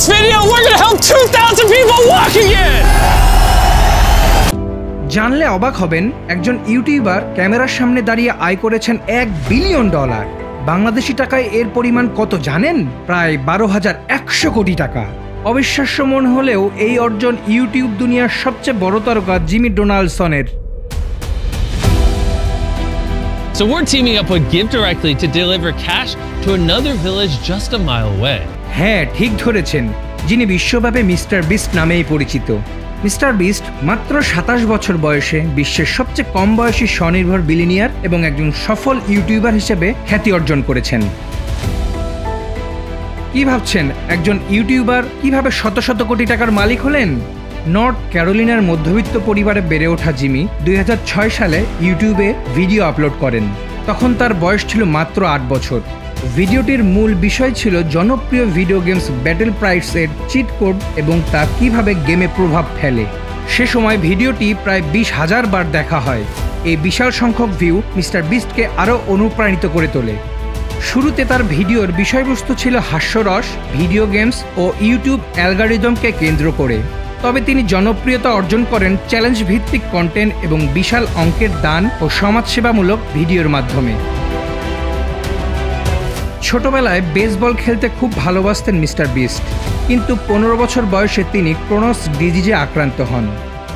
this video, we're gonna help 2,000 people walk again! জানলে অবাক হবেন, একজন ইউটিউবার ক্যামেরার সামনে দাঁড়িয়ে আয় করেছেন $1 বিলিয়ন। বাংলাদেশি টাকায় এর পরিমাণ কত জানেন? প্রায় 12,100 কোটি টাকা। অবিশ্বাস্য মনে হলেও এই অর্জন ইউটিউব দুনিয়ার সবচেয়ে বড় তারকা Jimmy ডোনাল্ডসনের। So we're teaming up with Give Directly to deliver cash to another village just a mile away. হ্যাঁ, ঠিক ধরেছেন, যিনি বিশ্বব্যাপী মিস্টার বিস্ট নামেই পরিচিত। মিস্টার বিস্ট মাত্র 27 বছর বয়সে বিশ্বের সবচেয়ে কম বয়সী স্বনির্ভর বিলিনিয়ার এবং একজন সফল ইউটিউবার হিসেবে খ্যাতি অর্জন করেছেন। কি ভাবছেন, একজন ইউটিউবার কিভাবে শত শত কোটি টাকার মালিক হলেন? নর্থ ক্যারোলিনার মধ্যবিত্ত পরিবারে বেড়ে ওঠা জিমি 2006 সালে ইউটিউবে ভিডিও আপলোড করেন। তখন তার বয়স ছিল মাত্র 8 বছর। ভিডিওটির মূল বিষয় ছিল জনপ্রিয় ভিডিও গেমস ব্যাটেল প্রাইডসের চিট কোড এবং তা কিভাবে গেমে প্রভাব ফেলে। সে সময় ভিডিওটি প্রায় 20,000 বার দেখা হয়। এই বিশাল সংখ্যক ভিউ মিস্টার বিস্টকে আরও অনুপ্রাণিত করে তোলে। শুরুতে তার ভিডিওর বিষয়বস্তু ছিল হাস্যরস, ভিডিও গেমস ও ইউটিউব অ্যালগরিদমকে কেন্দ্র করে। তবে তিনি জনপ্রিয়তা অর্জন করেন চ্যালেঞ্জ ভিত্তিক কন্টেন্ট এবং বিশাল অঙ্কের দান ও সমাজসেবামূলক ভিডিওর মাধ্যমে। ছোটবেলায় বেসবল খেলতে খুব ভালোবাসতেন মিস্টার বিস্ট, কিন্তু 15 বছর বয়সে তিনি ক্রোনস ডিজিজে আক্রান্ত হন।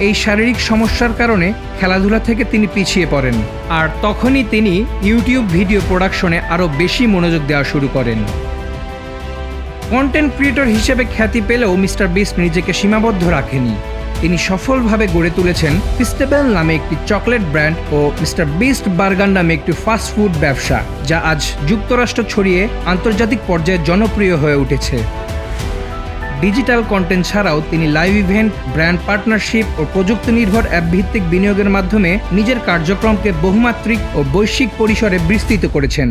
এই শারীরিক সমস্যার কারণে খেলাধুলা থেকে তিনি পিছিয়ে পড়েন, আর তখনই তিনি ইউটিউব ভিডিও প্রোডাকশনে আরও বেশি মনোযোগ দেওয়া শুরু করেন। কন্টেন্ট ক্রিয়েটর হিসেবে খ্যাতি পেলেও মিস্টার বিস্ট নিজেকে সীমাবদ্ধ রাখেনি। তিনি সফলভাবে গড়ে তুলেছেন ফিস্টেবল নামে একটি চকলেট ব্র্যান্ড ও মিস্টার বিস্ট বার্গার নামে একটি ফাস্ট ফুড ব্যবসা, যা আজ যুক্তরাষ্ট্র ছড়িয়ে আন্তর্জাতিক পর্যায়ে জনপ্রিয় হয়ে উঠেছে। ডিজিটাল কন্টেন্ট ছাড়াও তিনি লাইভ ইভেন্ট, ব্র্যান্ড পার্টনারশিপ ও প্রযুক্তি নির্ভর অ্যাপ ভিত্তিক বিনিয়োগের মাধ্যমে নিজের কার্যক্রমকে বহুমাত্রিক ও বৈশ্বিক পরিসরে বিস্তৃত করেছেন।